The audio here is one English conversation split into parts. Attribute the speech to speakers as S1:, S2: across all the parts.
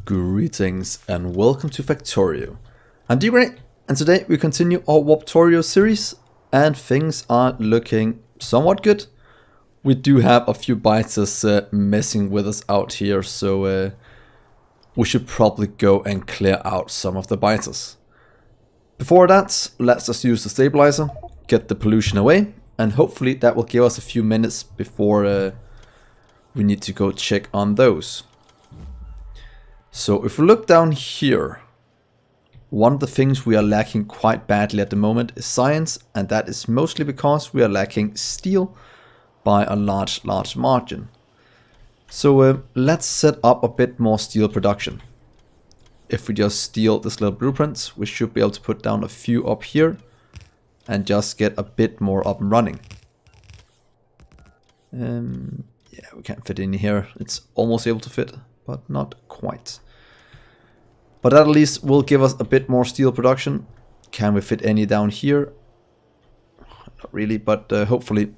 S1: Greetings and welcome to Factorio. I'm Dgray, and today we continue our Warptorio series, and things are looking somewhat good. We do have a few biters messing with us out here, so we should probably go and clear out some of the biters. Before that, let's just use the stabilizer, get the pollution away, and hopefully that will give us a few minutes before we need to go check on those. So if we look down here, one of the things we are lacking quite badly at the moment is science, and that is mostly because we are lacking steel by a large margin. So let's set up a bit more steel production. If we just steal this little blueprint, we should be able to put down a few up here and just get a bit more up and running. Yeah, we can't fit in here. It's almost able to fit, but not quite. But that at least will give us a bit more steel production. Can we fit any down here? Not really, but hopefully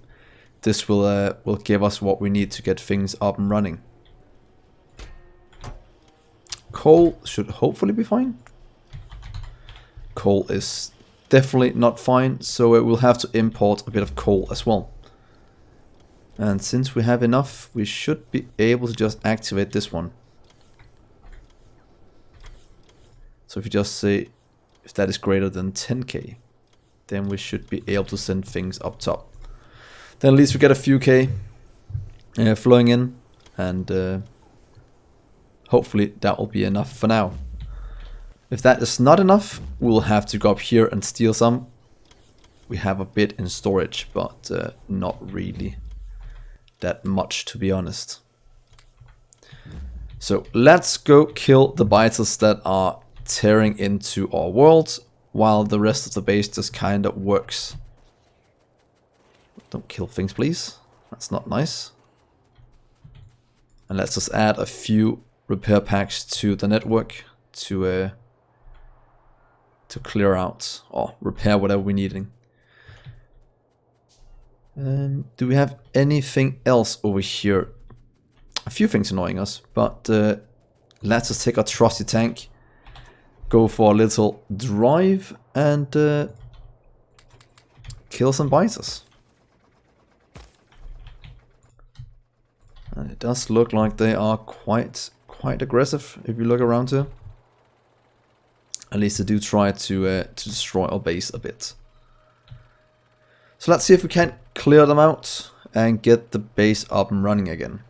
S1: this will give us what we need to get things up and running. Coal should hopefully be fine. Coal is definitely not fine, so we'll have to import a bit of coal as well. And since we have enough, we should be able to just activate this one. So if you just say if that is greater than 10k, then we should be able to send things up top. Then at least we get a few k flowing in, and hopefully that will be enough for now. If that is not enough, we'll have to go up here and steal some. We have a bit in storage, but not really that much, to be honest. So let's go kill the biters that are tearing into our world, while the rest of the base just kind of works. Don't kill things, please. That's not nice. And let's just add a few repair packs to the network to clear out or repair whatever we're needing. Do we have anything else over here? A few things annoying us, but let's just take our trusty tank, go for a little drive, and kill some biters. And it does look like they are quite aggressive if you look around here. At least they do try to destroy our base a bit. So let's see if we can clear them out and get the base up and running again.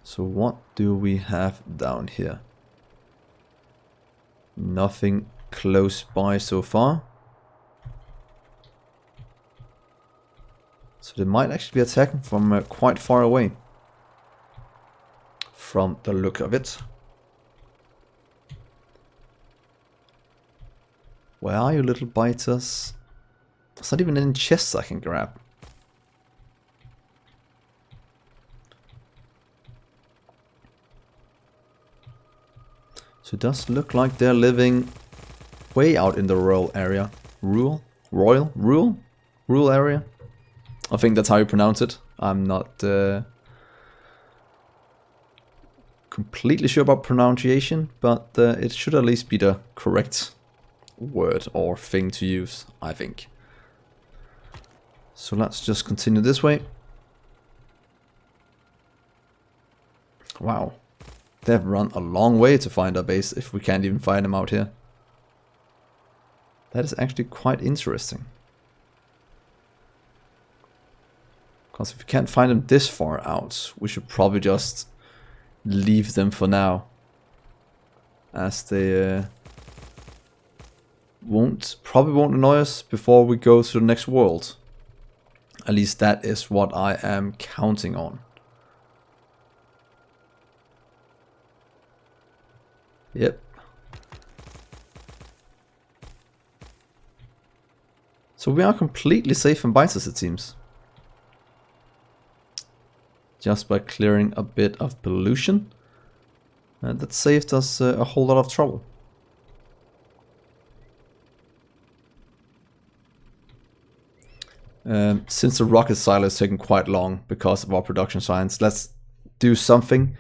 S1: So what do we have down here? Nothing close by so far. So they might actually be attacking from quite far away, from the look of it. Where are you, little biters? There's not even any chests I can grab. So it does look like they're living way out in the rural area. Rural area? I think that's how you pronounce it. I'm not completely sure about pronunciation, but it should at least be the correct word or thing to use, I think. So let's just continue this way. Wow. They've run a long way to find our base if we can't even find them out here. That is actually quite interesting. Because if we can't find them this far out, we should probably just leave them for now, as they probably won't annoy us before we go to the next world. At least that is what I am counting on. Yep. So we are completely safe from biters, it seems. Just by clearing a bit of pollution. And that saved us a whole lot of trouble. Since the rocket silo is taking quite long because of our production science, let's do something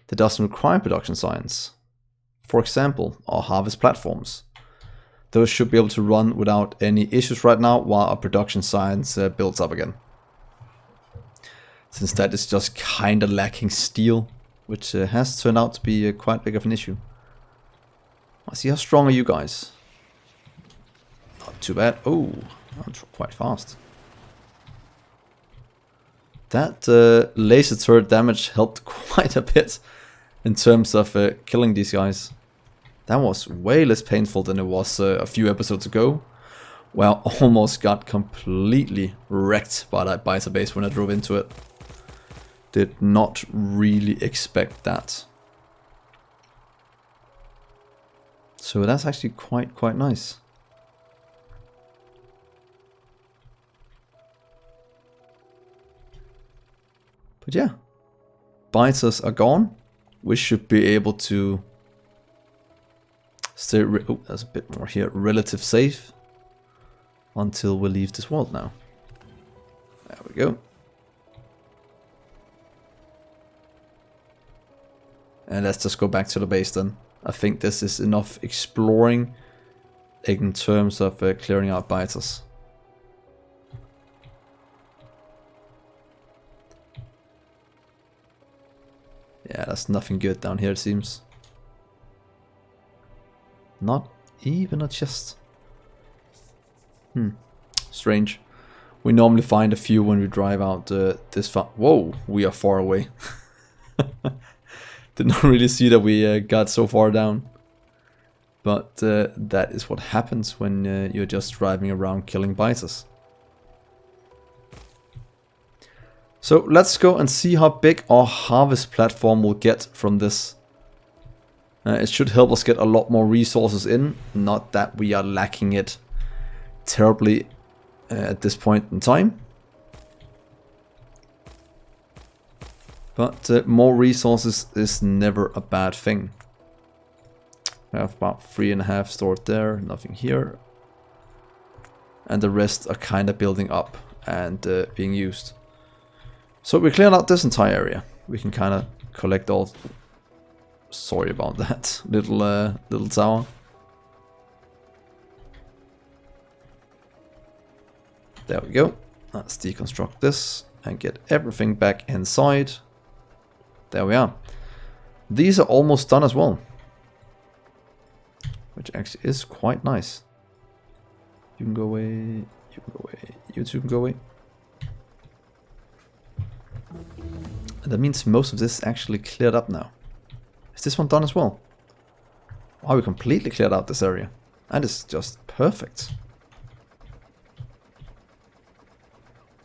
S1: that doesn't require production science. For example, our harvest platforms. Those should be able to run without any issues right now while our production science builds up again. Since that is just kind of lacking steel, which has turned out to be quite big of an issue. Let's see, how strong are you guys? Not too bad. Oh, that's quite fast. That laser turret damage helped quite a bit in terms of killing these guys. That was way less painful than it was a few episodes ago, where I almost got completely wrecked by that biter base when I drove into it. Did not really expect that. So that's actually quite nice. But yeah, biters are gone. We should be able to stay, oh, there's a bit more here, relative safe until we leave this world now. There we go. And let's just go back to the base then. I think this is enough exploring in terms of clearing out biters. Yeah, there's nothing good down here, it seems. Not even a chest. Strange. We normally find a few when we drive out this far. Whoa, we are far away. Did not really see that we got so far down. But that is what happens when you're just driving around killing biters. So let's go and see how big our harvest platform will get from this. It should help us get a lot more resources in. Not that we are lacking it terribly at this point in time. But more resources is never a bad thing. We have about 3.5 stored there, nothing here. And the rest are kind of building up and being used. So we cleared out this entire area. We can kind of collect all... Sorry about that little tower. There we go. Let's deconstruct this and get everything back inside. There we are. These are almost done as well, which actually is quite nice. You can go away. You can go away. You two can go away. And that means most of this is actually cleared up now. Is this one done as well? Wow, we completely cleared out this area. That is just perfect.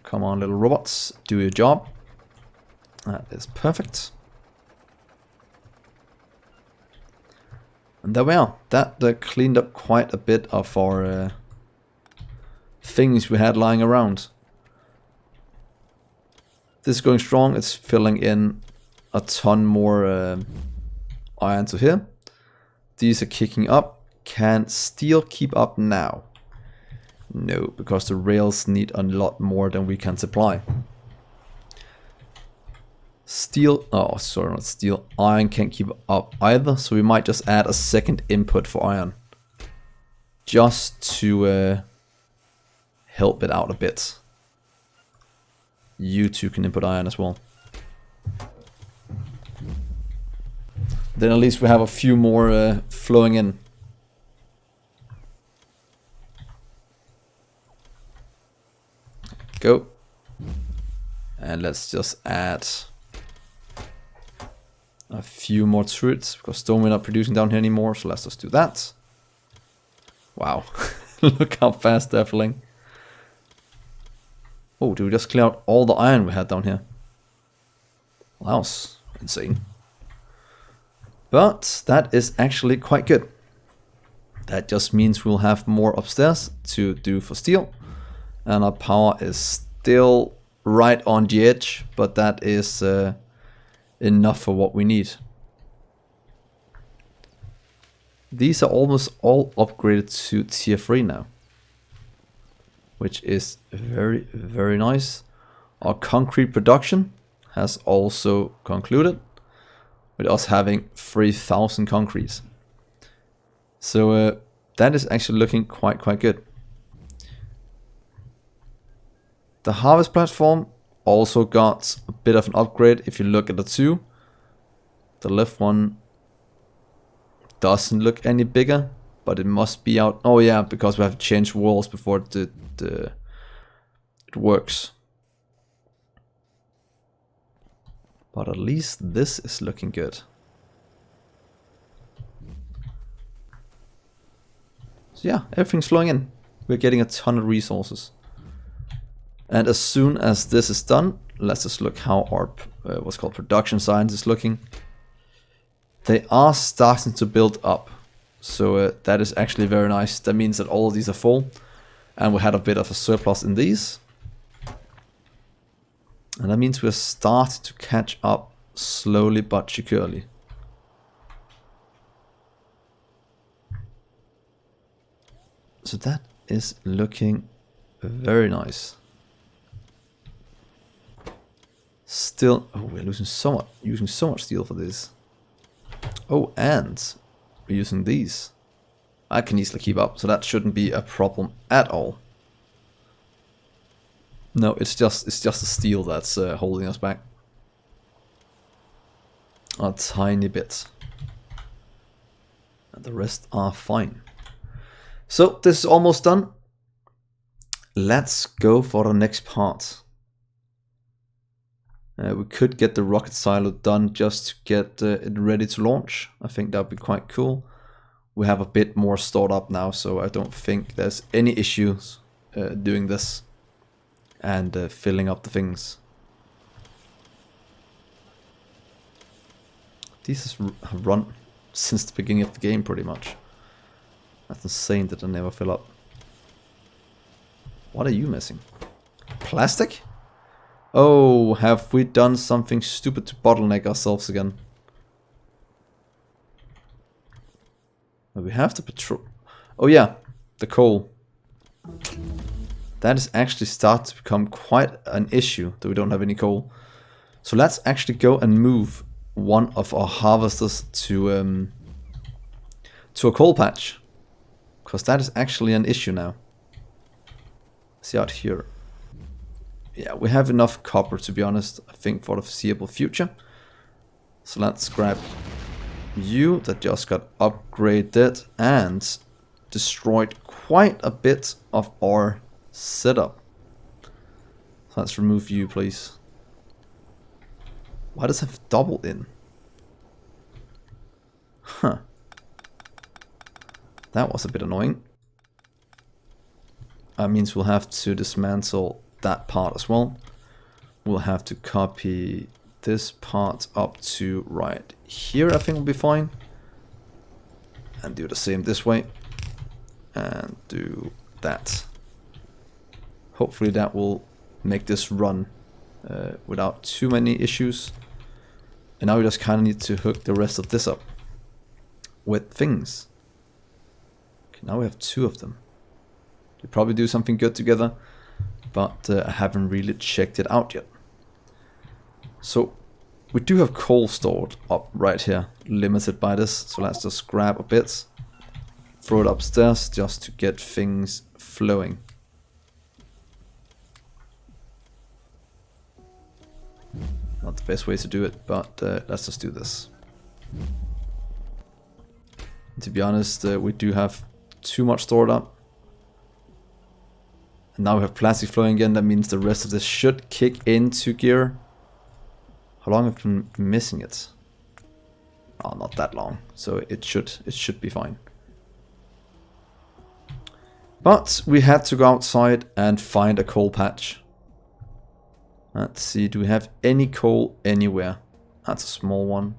S1: Come on, little robots, do your job. That is perfect. And there we are. That cleaned up quite a bit of our things we had lying around. This is going strong. It's filling in a ton more iron to here. These are kicking up. Can steel keep up now? No, because the rails need a lot more than we can supply. Steel, oh sorry, not steel, iron can't keep up either, so we might just add a second input for iron. Just to help it out a bit. You two can input iron as well. Then at least we have a few more flowing in. Go. And let's just add a few more turrets, because stone we're not producing down here anymore, so let's just do that. Wow. Look how fast they're filling. Oh, did we just clear out all the iron we had down here? Well, that was insane. But that is actually quite good. That just means we'll have more upstairs to do for steel. And our power is still right on the edge, but that is enough for what we need. These are almost all upgraded to tier 3 now, which is very, very nice. Our concrete production has also concluded with us having 3,000 concrete. So that is actually looking quite good. The harvest platform also got a bit of an upgrade. If you look at the two, the left one doesn't look any bigger, but it must be out. Oh yeah, because we have to change walls before it works. But at least this is looking good. So yeah, everything's flowing in. We're getting a ton of resources. And as soon as this is done, let's just look how our what's called production science is looking. They are starting to build up. So that is actually very nice. That means that all of these are full. And we had a bit of a surplus in these. And that means we're starting to catch up slowly but securely. So that is looking very nice. Still, oh, we're losing so much, using so much steel for this. Oh, and we're using these. I can easily keep up, so that shouldn't be a problem at all. No, it's just the steel that's holding us back. A tiny bit. And the rest are fine. So this is almost done. Let's go for the next part. We could get the rocket silo done just to get it ready to launch. I think that would be quite cool. We have a bit more stored up now, so I don't think there's any issues doing this and filling up the things. These have run since the beginning of the game pretty much. That's insane that they never fill up. What are you missing? Plastic? Oh, have we done something stupid to bottleneck ourselves again? We have to patrol. Oh yeah, the coal. That is actually starting to become quite an issue that we don't have any coal. So let's actually go and move one of our harvesters to a coal patch. Because that is actually an issue now. See out here. Yeah, we have enough copper, to be honest, I think, for the foreseeable future. So let's grab you that just got upgraded and destroyed quite a bit of our setup. So let's remove you, please. Why does it have double in? Huh. That was a bit annoying. That means we'll have to dismantle that part as well. We'll have to copy this part up to right here, I think will be fine. And do the same this way. And do that. Hopefully that will make this run without too many issues. And now we just kind of need to hook the rest of this up with things. Okay, now we have two of them. They probably do something good together, but I haven't really checked it out yet. So we do have coal stored up right here, limited by this. So let's just grab a bit, throw it upstairs just to get things flowing. Not the best way to do it, but let's just do this. And to be honest, we do have too much stored up. And now we have plastic flowing again. That means the rest of this should kick into gear. How long have I been missing it? Oh, not that long. So it should be fine. But we had to go outside and find a coal patch. Let's see, do we have any coal anywhere? That's a small one.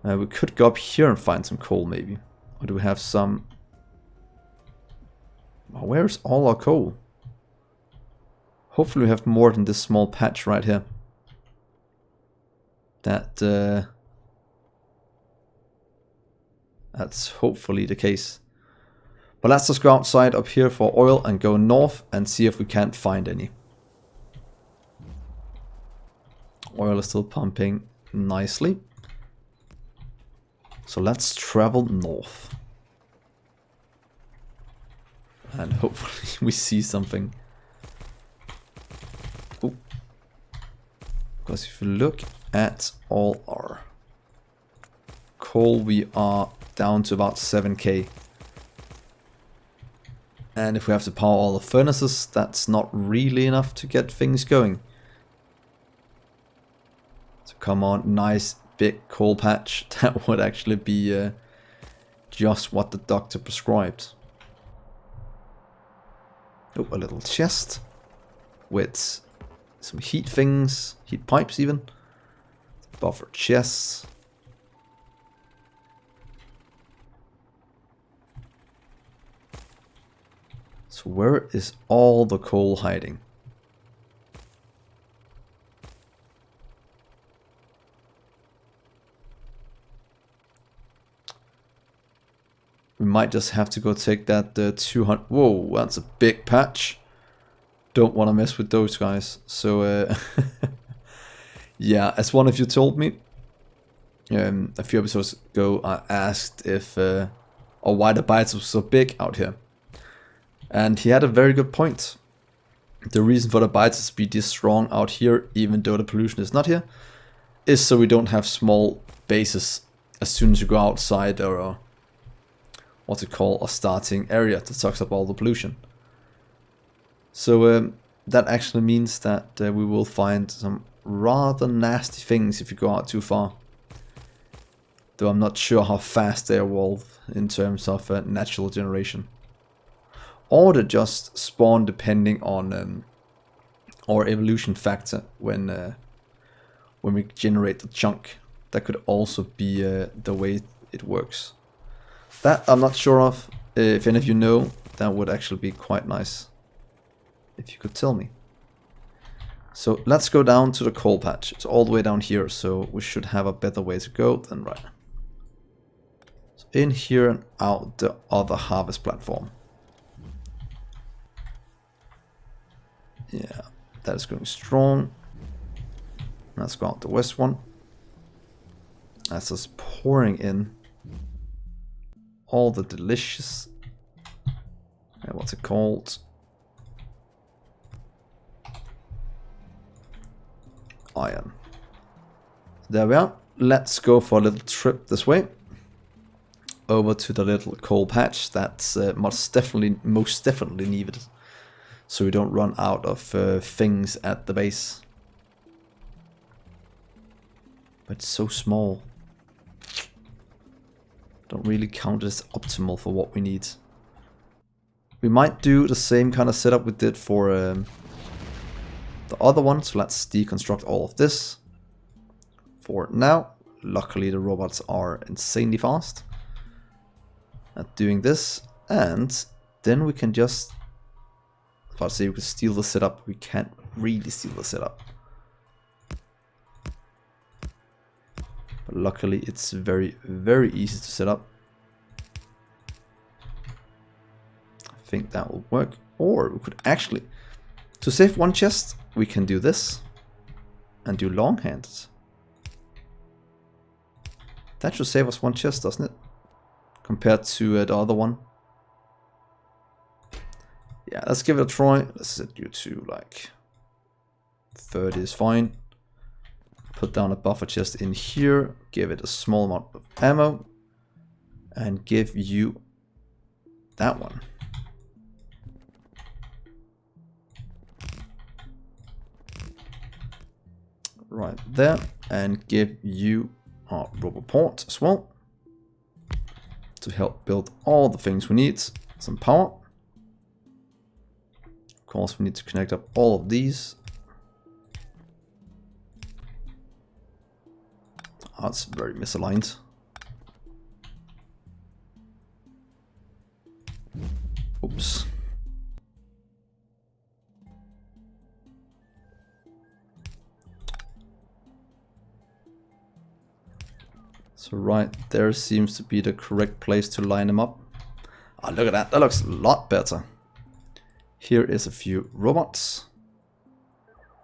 S1: We could go up here and find some coal maybe. Or do we have some... Oh, where's all our coal? Hopefully we have more than this small patch right here. That's hopefully the case. But let's just go outside up here for oil and go north and see if we can't find any. Oil is still pumping nicely. So let's travel north. And hopefully we see something. Oh. Because if you look at all our coal, we are down to about 7k. And if we have to power all the furnaces, that's not really enough to get things going. So come on, nice big coal patch. That would actually be just what the doctor prescribed. Oh, a little chest with some heat things, heat pipes even. Buffer chests. So where is all the coal hiding? We might just have to go take that 200... Whoa, that's a big patch. Don't want to mess with those guys. So, yeah, as one of you told me a few episodes ago, I asked if... or why the bites were so big out here. And he had a very good point. The reason for the bites to be this strong out here, even though the pollution is not here, is so we don't have small bases as soon as you go outside or what's it called, a starting area that sucks up all the pollution. So that actually means that we will find some rather nasty things if you go out too far. Though I'm not sure how fast they evolve in terms of natural generation. Or they just spawn depending on our evolution factor when we generate the chunk. That could also be the way it works. That I'm not sure of. If any of you know, that would actually be quite nice if you could tell me. So let's go down to the coal patch. It's all the way down here, so we should have a better way to go than right. So in here and out the other harvest platform. Yeah, that is going strong. Let's go out the west one. That's just pouring in all the delicious, what's it called? Iron. There we are. Let's go for a little trip this way. Over to the little coal patch that's most definitely needed. So we don't run out of things at the base. But it's so small. Don't really count as optimal for what we need. We might do the same kind of setup we did for the other one. So let's deconstruct all of this. For now, luckily the robots are insanely fast at doing this. And then we can just... If I say we could steal the setup, we can't really steal the setup. But luckily it's very, very easy to set up. I think that will work. Or we could actually, to save one chest, we can do this and do long hands. That should save us one chest, doesn't it? Compared to the other one. Yeah, let's give it a try. Let's set you to like 30 is fine. Put down a buffer chest in here. Give it a small amount of ammo. And give you that one. Right there. And give you our rubber port as well. To help build all the things we need. Some power. Of course, we need to connect up all of these. Oh, that's very misaligned. Oops. So right there seems to be the correct place to line them up. Oh, look at that. That looks a lot better. Here is a few robots.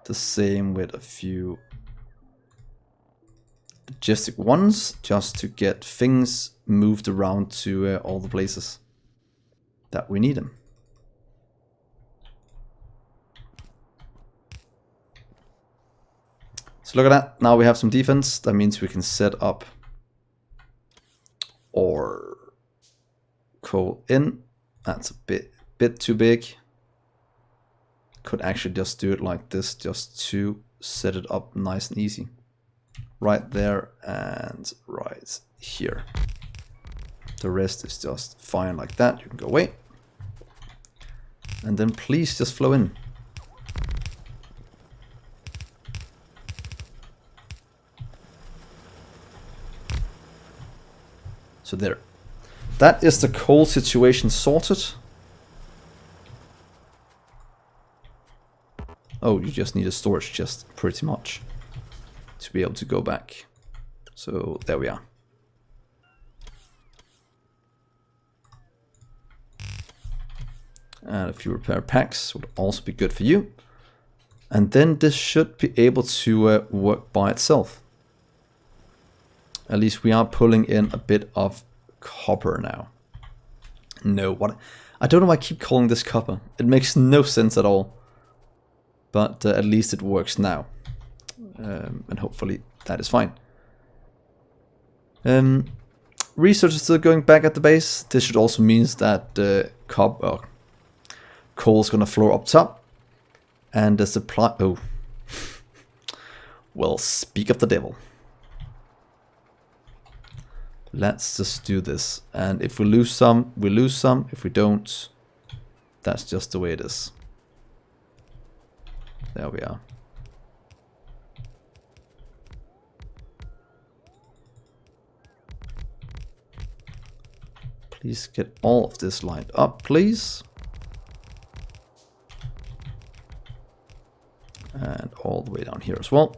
S1: The same with a few logistic ones just to get things moved around to all the places that we need them. So look at that. Now we have some defense. That means we can set up or coal in. That's a bit too big. Could actually just do it like this, just to set it up nice and easy. Right there and right here. The rest is just fine like that. You can go away. And then please just flow in. So there. That is the coal situation sorted. Oh, you just need a storage chest, pretty much, to be able to go back. So there we are. And a few repair packs would also be good for you. And then this should be able to work by itself. At least we are pulling in a bit of copper now. No, what? I don't know why I keep calling this copper. It makes no sense at all. But at least it works now. And hopefully that is fine. Research is still going back at the base. This should also mean that coal is going to flow up top. And the supply... Oh. Well, speak of the devil. Let's just do this. And if we lose some, we lose some. If we don't, that's just the way it is. There we are. Please get all of this lined up, please. And all the way down here as well.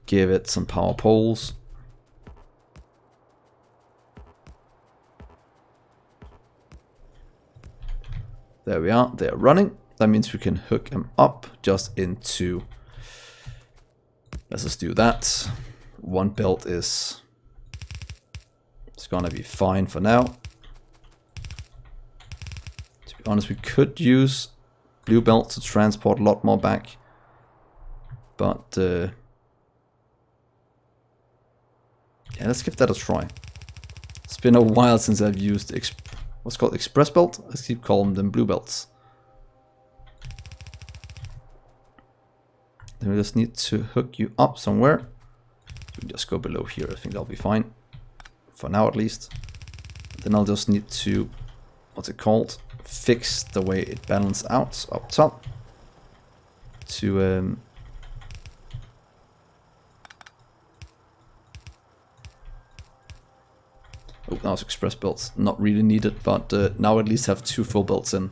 S1: Give it some power poles. There we are, they're running. That means we can hook them up just into, let's just do that. One belt is, it's gonna be fine for now. To be honest, we could use blue belt to transport a lot more back. But, yeah, let's give that a try. It's been a while since I've used what's called express belt. I keep calling them blue belts. Then we just need to hook you up somewhere. We just go below here. I think that'll be fine. For now at least. Then I'll just need to, what's it called? Fix the way it balances out up top. To oh, now it's express belts. Not really needed, but now at least have 2 full belts in.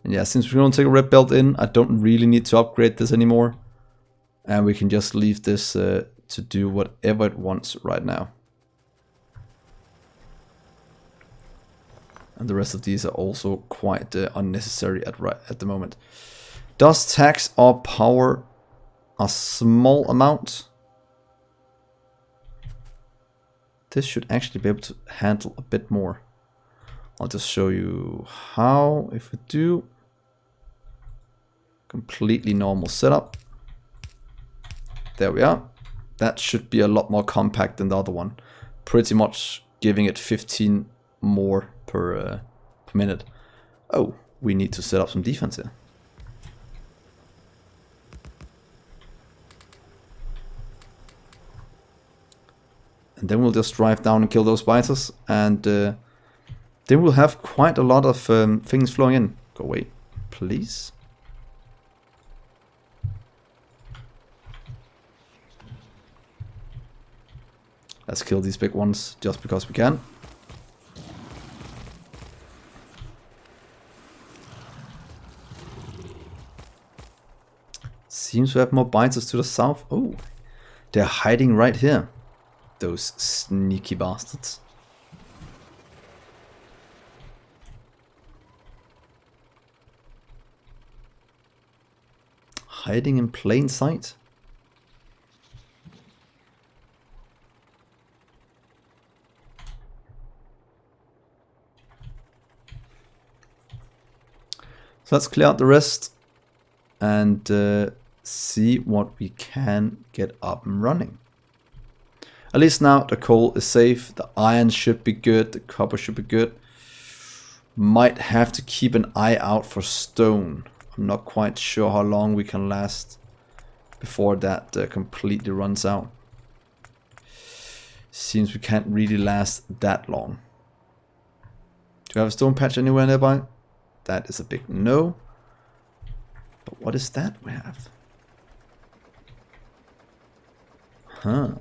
S1: And yeah, since we don't take a red belt in, I don't really need to upgrade this anymore. And we can just leave this to do whatever it wants right now. And the rest of these are also quite unnecessary at the moment. Does tax or power a small amount? This should actually be able to handle a bit more. I'll just show you how. If we do completely normal setup, there we are. That should be a lot more compact than the other one. Pretty much giving it 15 more per minute. Oh, we need to set up some defense here. And then we'll just drive down and kill those biters. And then we'll have quite a lot of things flowing in. Go away, please. Let's kill these big ones just because we can. Seems to have more biters to the south. Oh, they're hiding right here. Those sneaky bastards. hiding in plain sight? So let's clear out the rest and see what we can get up and running. At least now the coal is safe, the iron should be good, the copper should be good. Might have to keep an eye out for stone. I'm not quite sure how long we can last before that completely runs out. Seems we can't really last that long. Do you have a stone patch anywhere nearby? That is a big no. But what is that we have? Huh.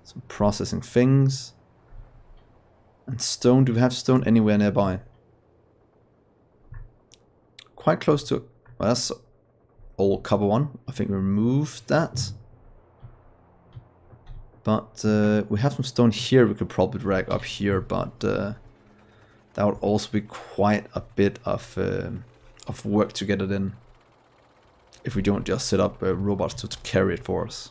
S1: Some processing things. And stone. Do we have stone anywhere nearby? Quite close to... Well, that's old copper one. I think we removed that. But we have some stone here we could probably drag up here, but that would also be quite a bit of work to get it in. If we don't just set up robots to carry it for us.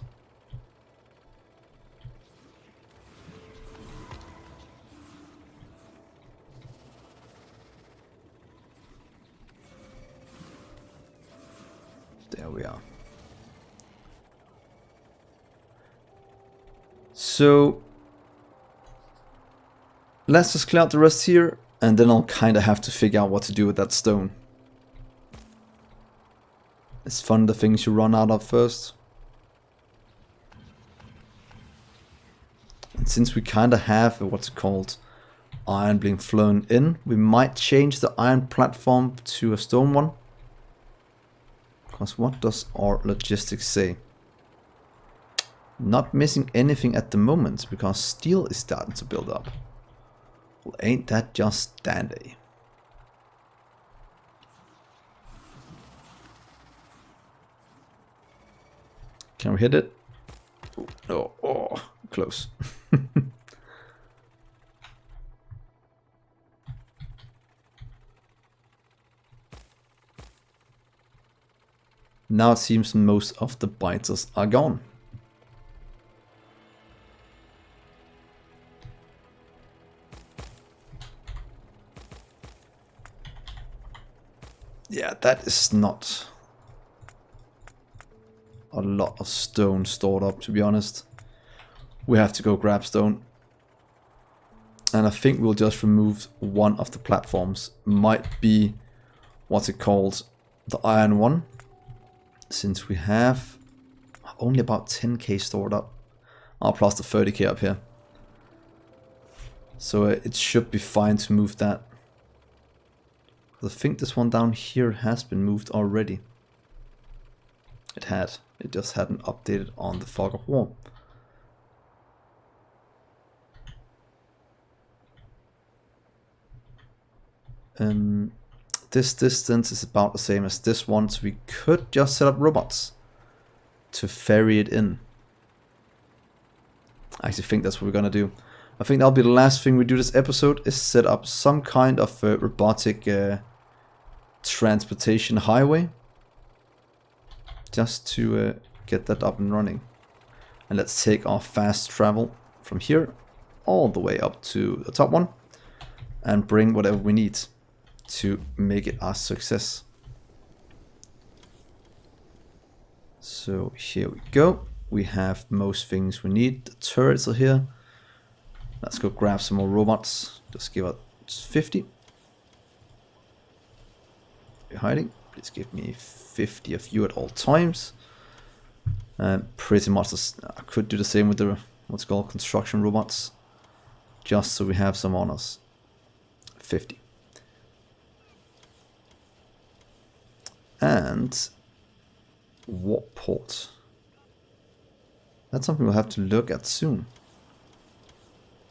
S1: There we are. So let's just clear out the rest here, and then I'll kind of have to figure out what to do with that stone. It's fun the things you run out of first. And since we kind of have what's it called, iron being flown in, we might change the iron platform to a stone one. Because what does our logistics say? Not missing anything at the moment because steel is starting to build up. Well, ain't that just dandy? Can we hit it? Oh, no. Oh, close. Now it seems most of the biters are gone. Yeah, that is not a lot of stone stored up, to be honest. We have to go grab stone. And I think we'll just remove one of the platforms. Might be, what's it called, the iron one. Since we have only about 10k stored up. Oh, plus the 30k up here. So it should be fine to move that. I think this one down here has been moved already. It had. It just hadn't updated on the Fog of War. This distance is about the same as this one, so we could just set up robots to ferry it in. I actually think that's what we're gonna do. I think that'll be the last thing we do this episode, is set up some kind of robotic transportation highway. Just to get that up and running. And let's take our fast travel from here all the way up to the top one. And bring whatever we need to make it a success. So here we go. We have most things we need. The turrets are here. Let's go grab some more robots. Just give us 50. You're hiding. Please give me 50 of you at all times. Pretty much I could do the same with the what's called construction robots. Just so we have some on us. 50. And warp port. That's something we'll have to look at soon.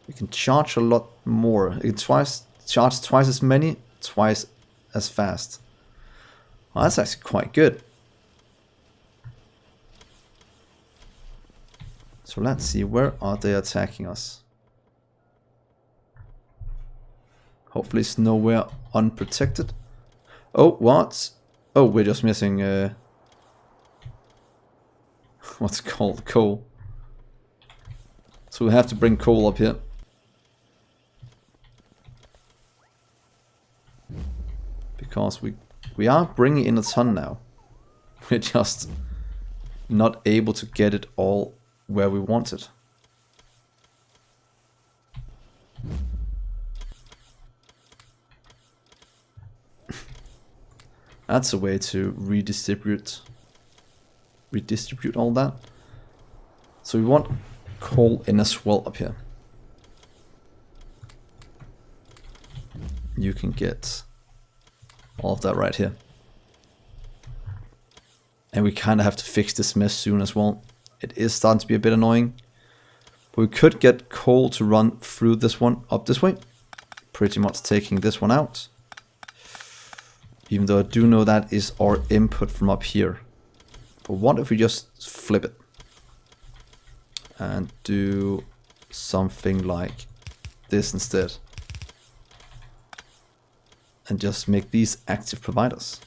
S1: We can charge a lot more. You can charge twice as many, twice as fast. Well, that's actually quite good. So let's see, where are they attacking us? Hopefully it's nowhere unprotected. Oh, what? Oh, we're just missing what's it called? Coal. So we have to bring coal up here. Because we are bringing in a ton now. We're just not able to get it all where we want it. That's a way to redistribute all that. So we want coal in as well up here. You can get all of that right here. And we kind of have to fix this mess soon as well. It is starting to be a bit annoying. But we could get coal to run through this one up this way. Pretty much taking this one out. Even though I do know that is our input from up here. But what if we just flip it? And do something like this instead. And just make these active providers.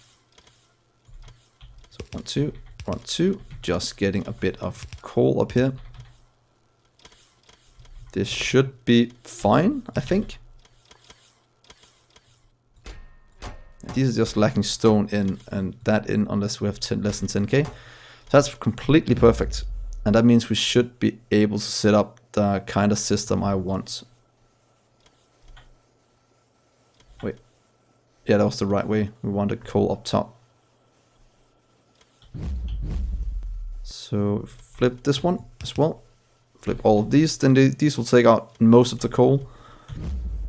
S1: So 1, 2, 1, 2. Just getting a bit of coal up here. This should be fine, I think. These are just lacking stone in and that in unless we have less than 10k. So that's completely perfect. And that means we should be able to set up the kind of system I want. Wait. Yeah, that was the right way. We wanted coal up top. So flip this one as well. Flip all of these. Then these will take out most of the coal.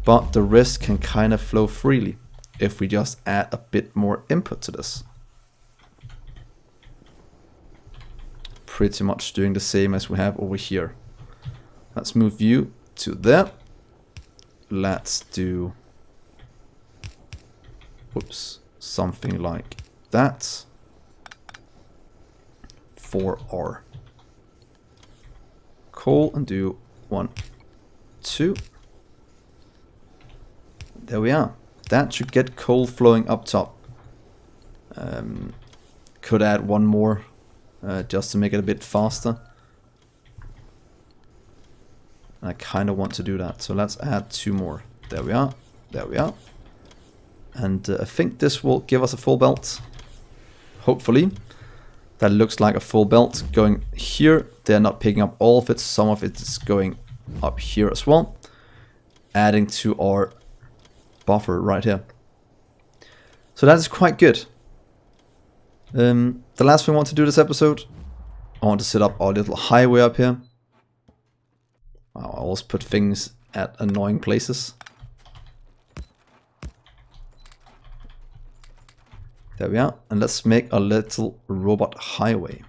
S1: But the rest can kind of flow freely if we just add a bit more input to this. Pretty much doing the same as we have over here. Let's move you to there. Let's do, whoops, something like that for our coal, and do 1, 2. There we are. That should get coal flowing up top. Could add one more just to make it a bit faster. I kind of want to do that, so let's add 2 more. There we are. There we are. And I think this will give us a full belt. Hopefully. That looks like a full belt going here. They're not picking up all of it. Some of it is going up here as well. Adding to our buffer right here. So that is quite good. The last thing I want to do this episode, I want to set up our little highway up here. Wow, I always put things at annoying places. There we are. And let's make a little robot highway.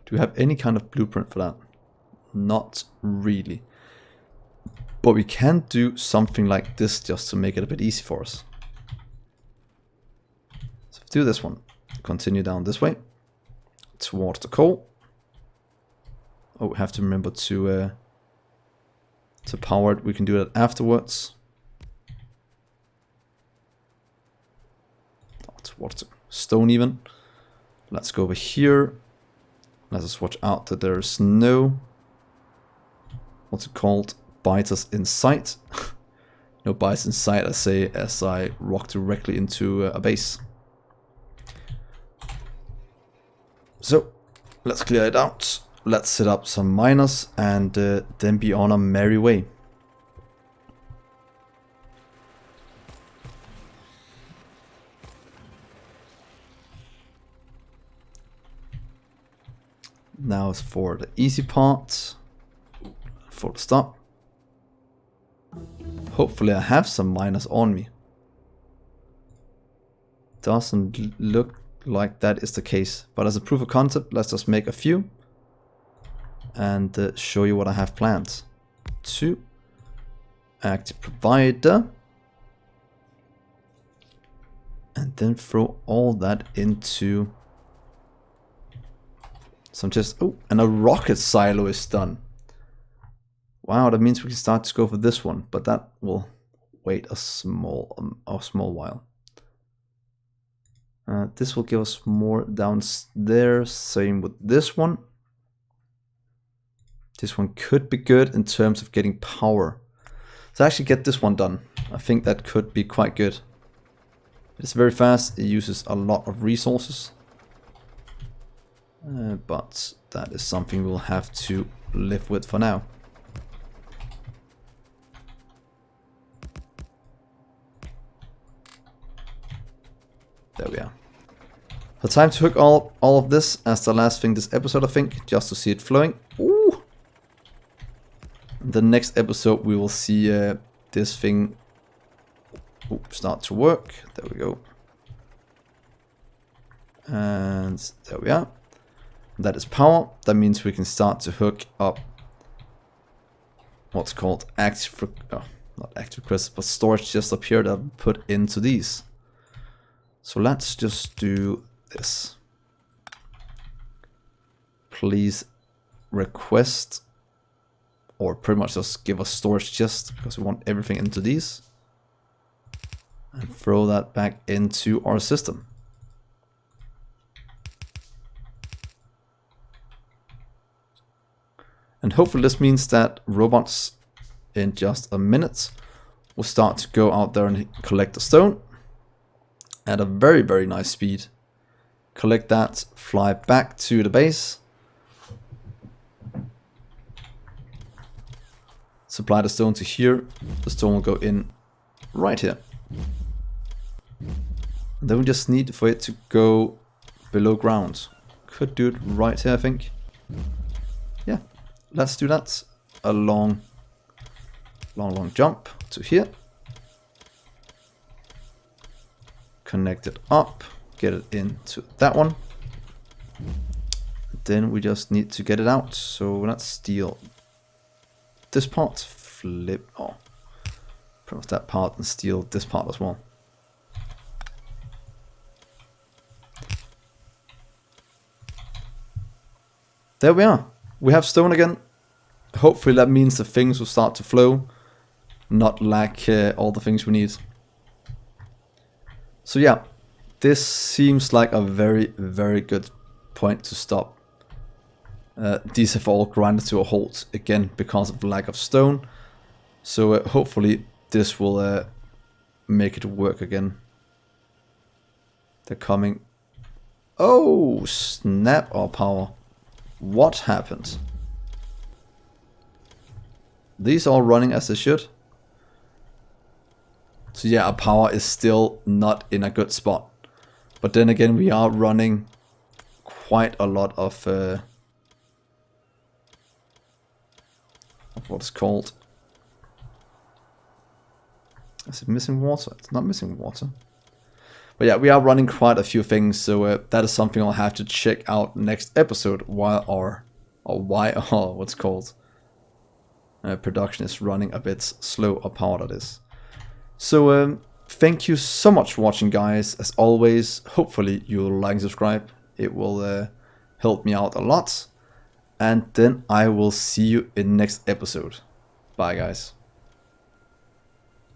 S1: Do we have any kind of blueprint for that? Not really. But we can do something like this just to make it a bit easy for us. So do this one. Continue down this way. Towards the coal. Oh, we have to remember to power it. We can do that afterwards. Towards the stone even. Let's go over here. Let us watch out that there's no, what's it called, biters in sight. No biters in sight, I say, as I rock directly into a base. So, let's clear it out. Let's set up some miners and then be on a merry way. Now it's for the easy part. For the stop. Hopefully I have some miners on me. Doesn't look like that is the case. But as a proof of concept, let's just make a few. And show you what I have planned. 2. Active provider. And then throw all that into some just, oh, and a rocket silo is done. Wow, that means we can start to go for this one, but that will wait a small while. This will give us more downstairs. Same with this one. This one could be good in terms of getting power. So actually get this one done. I think that could be quite good. It's very fast. It uses a lot of resources. But that is something we'll have to live with for now. There we are. So time to hook all of this as the last thing this episode, I think, just to see it flowing. Ooh. The next episode we will see this thing start to work. There we go. And there we are. That is power. That means we can start to hook up what's called active, not active crystals, but storage just up here that I'll put into these. So let's just do this. Please request, or pretty much just give us storage chest, because we want everything into these. And throw that back into our system. And hopefully this means that robots in just a minute will start to go out there and collect the stone at a very, very nice speed. Collect that, fly back to the base. Supply the stone to here. The stone will go in right here. And then we just need for it to go below ground. Could do it right here, I think. Yeah, let's do that. A long jump to here. Connect it up, get it into that one. Then we just need to get it out. So let's steal this part, flip, put off that part and steal this part as well. There we are. We have stone again. Hopefully that means the things will start to flow, not lack all the things we need. So yeah, this seems like a very, very good point to stop. These have all grinded to a halt again because of the lack of stone. So hopefully this will make it work again. They're coming. Oh, snap our power. What happened? These are all running as they should. So yeah, our power is still not in a good spot. But then again, we are running quite a lot of what is called. Is it missing water? It's not missing water. But yeah, we are running quite a few things, so that is something I'll have to check out next episode while what's called production is running a bit slow, or power that is. So thank you so much for watching, guys. As always, hopefully you'll like and subscribe. It will help me out a lot. And then I will see you in next episode. Bye, guys.